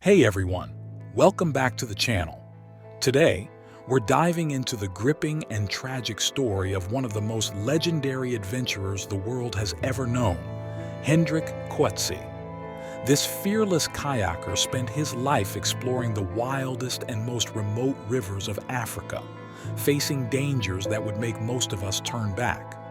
Hey everyone, welcome back to the channel. Today, we're diving into the gripping and tragic story of one of the most legendary adventurers the world has ever known, Hendrik Coetzee. This fearless kayaker spent his life exploring the wildest and most remote rivers of Africa, facing dangers that would make most of us turn back.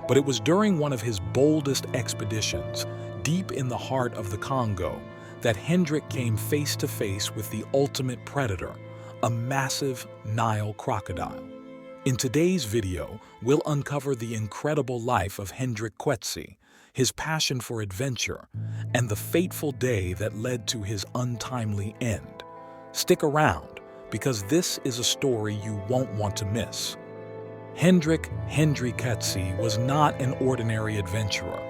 But it was during one of his boldest expeditions, deep in the heart of the Congo, that Hendrik came face to face with the ultimate predator, a massive Nile crocodile. In today's video, we'll uncover the incredible life of Hendrik Coetzee, his passion for adventure, and the fateful day that led to his untimely end. Stick around, because this is a story you won't want to miss. Hendrik Coetzee was not an ordinary adventurer.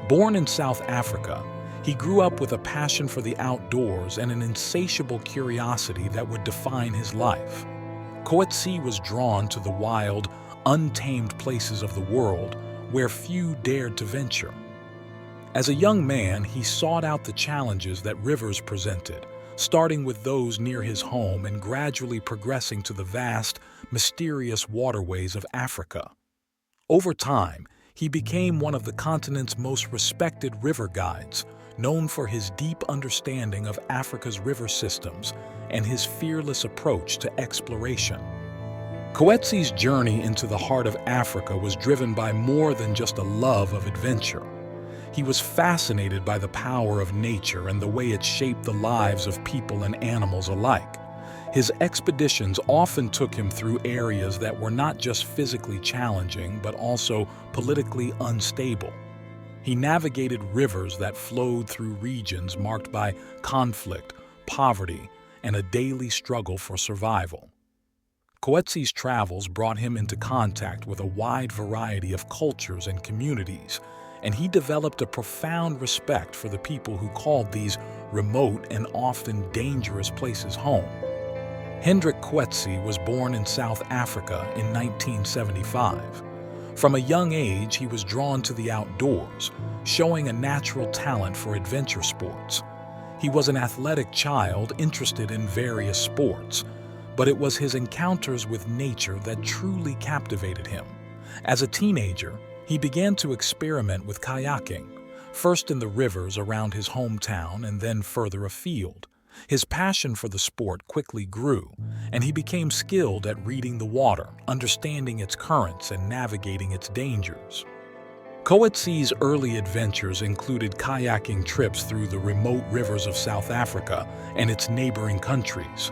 Born in South Africa, he grew up with a passion for the outdoors and an insatiable curiosity that would define his life. Coetzee was drawn to the wild, untamed places of the world where few dared to venture. As a young man, he sought out the challenges that rivers presented, starting with those near his home and gradually progressing to the vast, mysterious waterways of Africa. Over time, he became one of the continent's most respected river guides, known for his deep understanding of Africa's river systems and his fearless approach to exploration. Coetzee's journey into the heart of Africa was driven by more than just a love of adventure. He was fascinated by the power of nature and the way it shaped the lives of people and animals alike. His expeditions often took him through areas that were not just physically challenging, but also politically unstable. He navigated rivers that flowed through regions marked by conflict, poverty, and a daily struggle for survival. Coetzee's travels brought him into contact with a wide variety of cultures and communities, and he developed a profound respect for the people who called these remote and often dangerous places home. Hendrik Coetzee was born in South Africa in 1975. From a young age, he was drawn to the outdoors, showing a natural talent for adventure sports. He was an athletic child interested in various sports, but it was his encounters with nature that truly captivated him. As a teenager, he began to experiment with kayaking, first in the rivers around his hometown and then further afield. His passion for the sport quickly grew, and he became skilled at reading the water, understanding its currents, and navigating its dangers. Coetzee's early adventures included kayaking trips through the remote rivers of South Africa and its neighboring countries.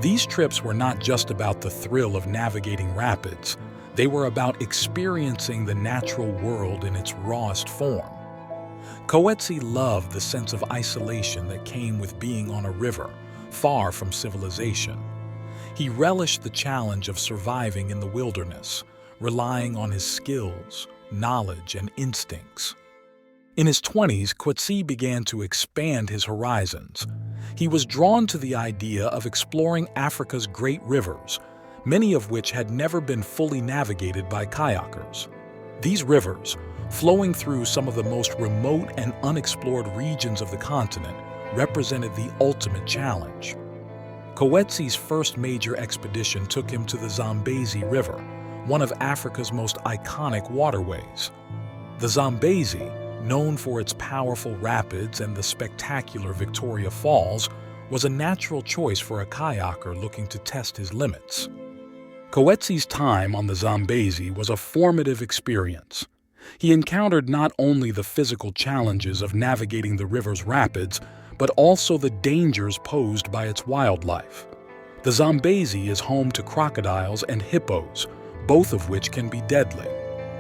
These trips were not just about the thrill of navigating rapids, they were about experiencing the natural world in its rawest form. Coetzee loved the sense of isolation that came with being on a river, far from civilization. He relished the challenge of surviving in the wilderness, relying on his skills, knowledge, and instincts. In his 20s, Coetzee began to expand his horizons. He was drawn to the idea of exploring Africa's great rivers, many of which had never been fully navigated by kayakers. These rivers, flowing through some of the most remote and unexplored regions of the continent, represented the ultimate challenge. Coetzee's first major expedition took him to the Zambezi River, one of Africa's most iconic waterways. The Zambezi, known for its powerful rapids and the spectacular Victoria Falls, was a natural choice for a kayaker looking to test his limits. Coetzee's time on the Zambezi was a formative experience. He encountered not only the physical challenges of navigating the river's rapids, but also the dangers posed by its wildlife. The Zambezi is home to crocodiles and hippos, both of which can be deadly.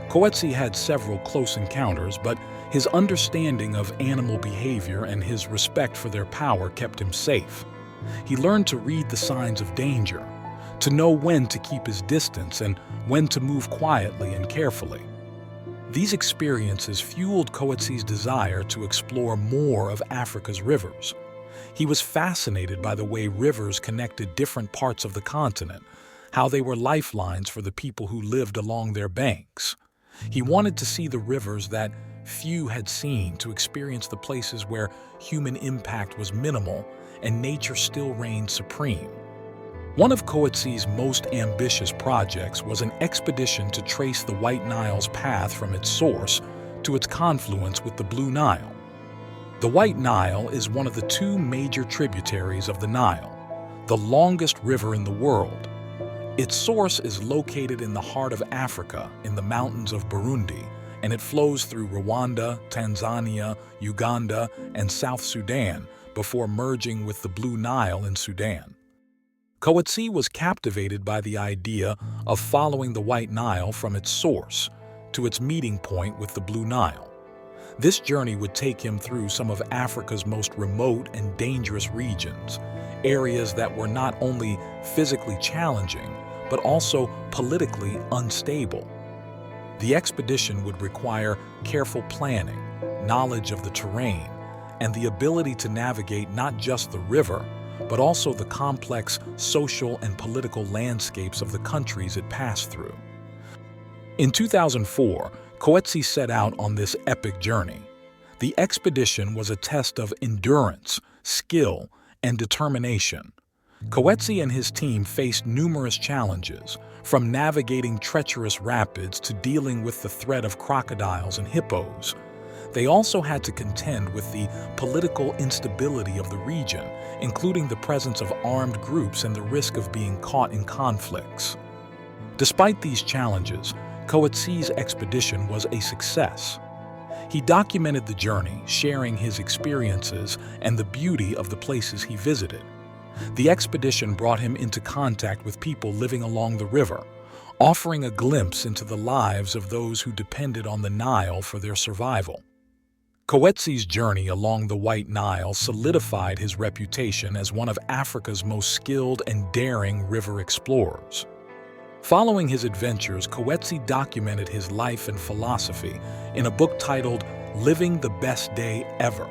Coetzee had several close encounters, but his understanding of animal behavior and his respect for their power kept him safe. He learned to read the signs of danger, to know when to keep his distance and when to move quietly and carefully. These experiences fueled Coetzee's desire to explore more of Africa's rivers. He was fascinated by the way rivers connected different parts of the continent, how they were lifelines for the people who lived along their banks. He wanted to see the rivers that few had seen, to experience the places where human impact was minimal, and nature still reigned supreme. One of Coetzee's most ambitious projects was an expedition to trace the White Nile's path from its source to its confluence with the Blue Nile. The White Nile is one of the two major tributaries of the Nile, the longest river in the world. Its source is located in the heart of Africa, in the mountains of Burundi, and it flows through Rwanda, Tanzania, Uganda, and South Sudan before merging with the Blue Nile in Sudan. Coetzee was captivated by the idea of following the White Nile from its source to its meeting point with the Blue Nile. This journey would take him through some of Africa's most remote and dangerous regions, areas that were not only physically challenging, but also politically unstable. The expedition would require careful planning, knowledge of the terrain, and the ability to navigate not just the river, but also the complex social and political landscapes of the countries it passed through. In 2004, Coetzee set out on this epic journey. The expedition was a test of endurance, skill, and determination. Coetzee and his team faced numerous challenges, from navigating treacherous rapids to dealing with the threat of crocodiles and hippos. They also had to contend with the political instability of the region, including the presence of armed groups and the risk of being caught in conflicts. Despite these challenges, Coetzee's expedition was a success. He documented the journey, sharing his experiences and the beauty of the places he visited. The expedition brought him into contact with people living along the river, offering a glimpse into the lives of those who depended on the Nile for their survival. Coetzee's journey along the White Nile solidified his reputation as one of Africa's most skilled and daring river explorers. Following his adventures, Coetzee documented his life and philosophy in a book titled Living the Best Day Ever.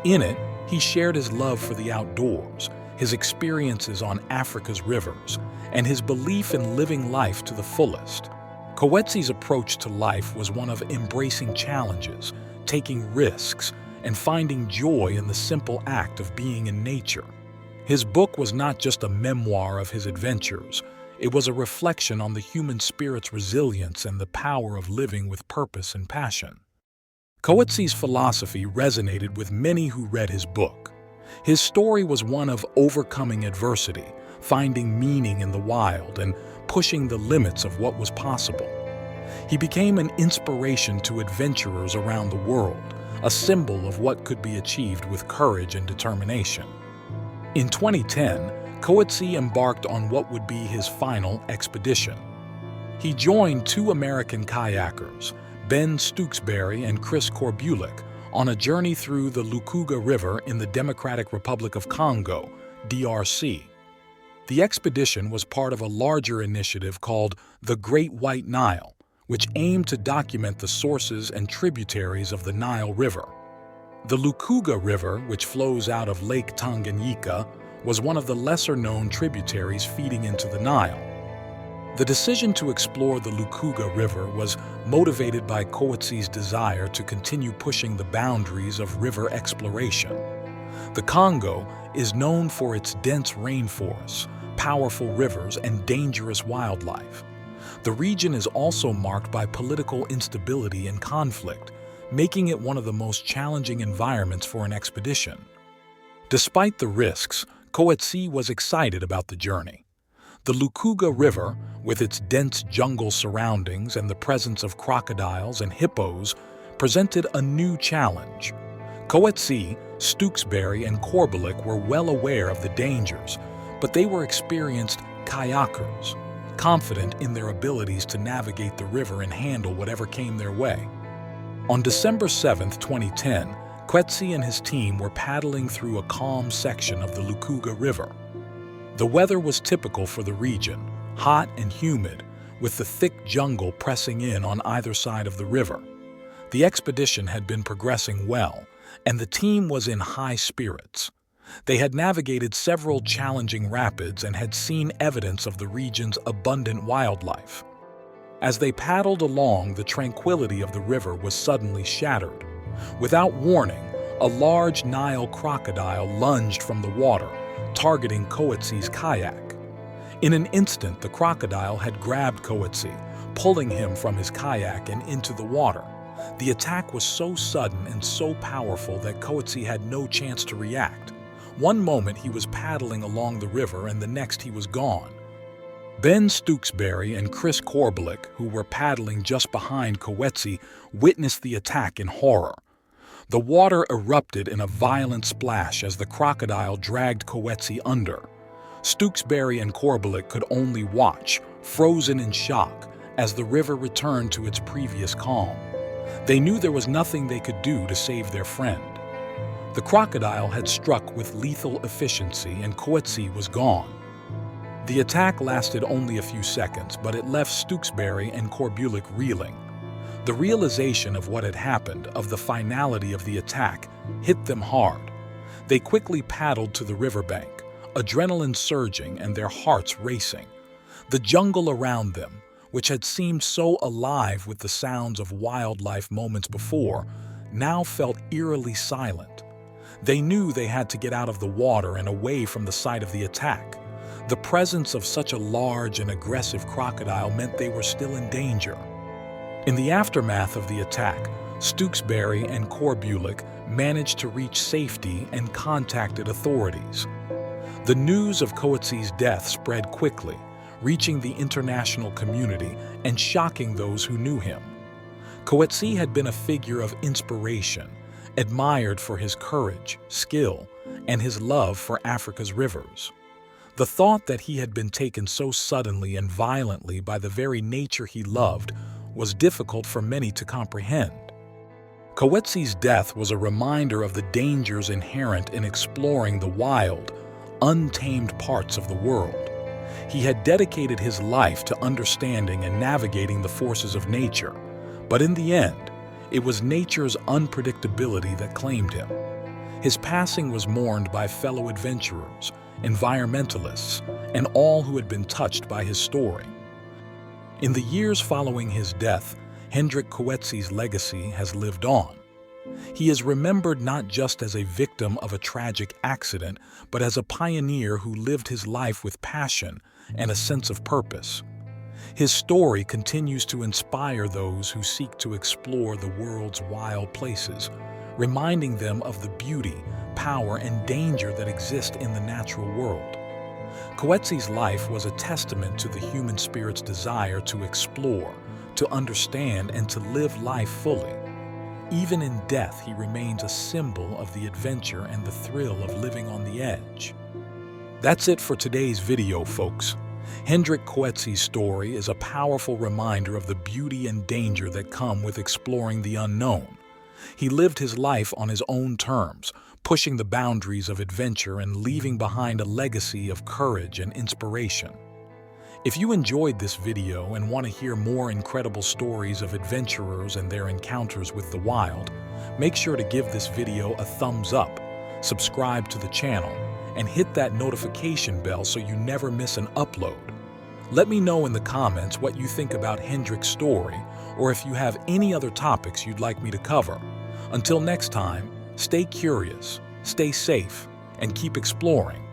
In it, he shared his love for the outdoors, his experiences on Africa's rivers, and his belief in living life to the fullest. Coetzee's approach to life was one of embracing challenges, taking risks, and finding joy in the simple act of being in nature. His book was not just a memoir of his adventures, it was a reflection on the human spirit's resilience and the power of living with purpose and passion. Coetzee's philosophy resonated with many who read his book. His story was one of overcoming adversity, finding meaning in the wild, and pushing the limits of what was possible. He became an inspiration to adventurers around the world, a symbol of what could be achieved with courage and determination. In 2010, Coetzee embarked on what would be his final expedition. He joined two American kayakers, Ben Stooksbury and Chris Corbulic, on a journey through the Lukuga River in the Democratic Republic of Congo, DRC. The expedition was part of a larger initiative called the Great White Nile, which aimed to document the sources and tributaries of the Nile River. The Lukuga River, which flows out of Lake Tanganyika, was one of the lesser-known tributaries feeding into the Nile. The decision to explore the Lukuga River was motivated by Coetzee's desire to continue pushing the boundaries of river exploration. The Congo is known for its dense rainforests, powerful rivers, and dangerous wildlife. The region is also marked by political instability and conflict, making it one of the most challenging environments for an expedition. Despite the risks, Coetzee was excited about the journey. The Lukuga River, with its dense jungle surroundings and the presence of crocodiles and hippos, presented a new challenge. Coetzee, Stooksbury, and Corbulic were well aware of the dangers, but they were experienced kayakers, confident in their abilities to navigate the river and handle whatever came their way. On December 7, 2010, Coetzee and his team were paddling through a calm section of the Lukuga River. The weather was typical for the region, hot and humid, with the thick jungle pressing in on either side of the river. The expedition had been progressing well, and the team was in high spirits. They had navigated several challenging rapids and had seen evidence of the region's abundant wildlife. As they paddled along, the tranquility of the river was suddenly shattered. Without warning, A large Nile crocodile lunged from the water, targeting Coetzee's kayak. In an instant, the crocodile had grabbed Coetzee, pulling him from his kayak and into the water. The attack was so sudden and so powerful that Coetzee had no chance to react. One moment he was paddling along the river and the next he was gone. Ben Stooksbury and Chris Corblick, who were paddling just behind Coetzee, witnessed the attack in horror. The water erupted in a violent splash as the crocodile dragged Coetzee under. Stooksbury and Corblick could only watch, frozen in shock, as the river returned to its previous calm. They knew there was nothing they could do to save their friend. The crocodile had struck with lethal efficiency and Coetzee was gone. The attack lasted only a few seconds, but it left Stooksbury and Corblick reeling. The realization of what had happened, of the finality of the attack, hit them hard. They quickly paddled to the riverbank, adrenaline surging and their hearts racing. The jungle around them, which had seemed so alive with the sounds of wildlife moments before, now felt eerily silent. They knew they had to get out of the water and away from the site of the attack. The presence of such a large and aggressive crocodile meant they were still in danger. In the aftermath of the attack, Stooksbury and Corblick managed to reach safety and contacted authorities. The news of Coetzee's death spread quickly, reaching the international community and shocking those who knew him. Coetzee had been a figure of inspiration, admired for his courage, skill, and his love for Africa's rivers. The thought that he had been taken so suddenly and violently by the very nature he loved was difficult for many to comprehend. Coetzee's death was a reminder of the dangers inherent in exploring the wild, untamed parts of the world. He had dedicated his life to understanding and navigating the forces of nature, but in the end, it was nature's unpredictability that claimed him. His passing was mourned by fellow adventurers, environmentalists, and all who had been touched by his story. In the years following his death, Hendrik Coetzee's legacy has lived on. He is remembered not just as a victim of a tragic accident, but as a pioneer who lived his life with passion and a sense of purpose. His story continues to inspire those who seek to explore the world's wild places, reminding them of the beauty, power, and danger that exist in the natural world. Coetzee's life was a testament to the human spirit's desire to explore, to understand, and to live life fully. Even in death, he remains a symbol of the adventure and the thrill of living on the edge. That's it for today's video, folks. Hendrik Coetzee's story is a powerful reminder of the beauty and danger that come with exploring the unknown. He lived his life on his own terms, pushing the boundaries of adventure and leaving behind a legacy of courage and inspiration. If you enjoyed this video and want to hear more incredible stories of adventurers and their encounters with the wild, make sure to give this video a thumbs up, subscribe to the channel, and hit that notification bell so you never miss an upload. Let me know in the comments what you think about Hendrik's story, or if you have any other topics you'd like me to cover. Until next time, stay curious, stay safe, and keep exploring.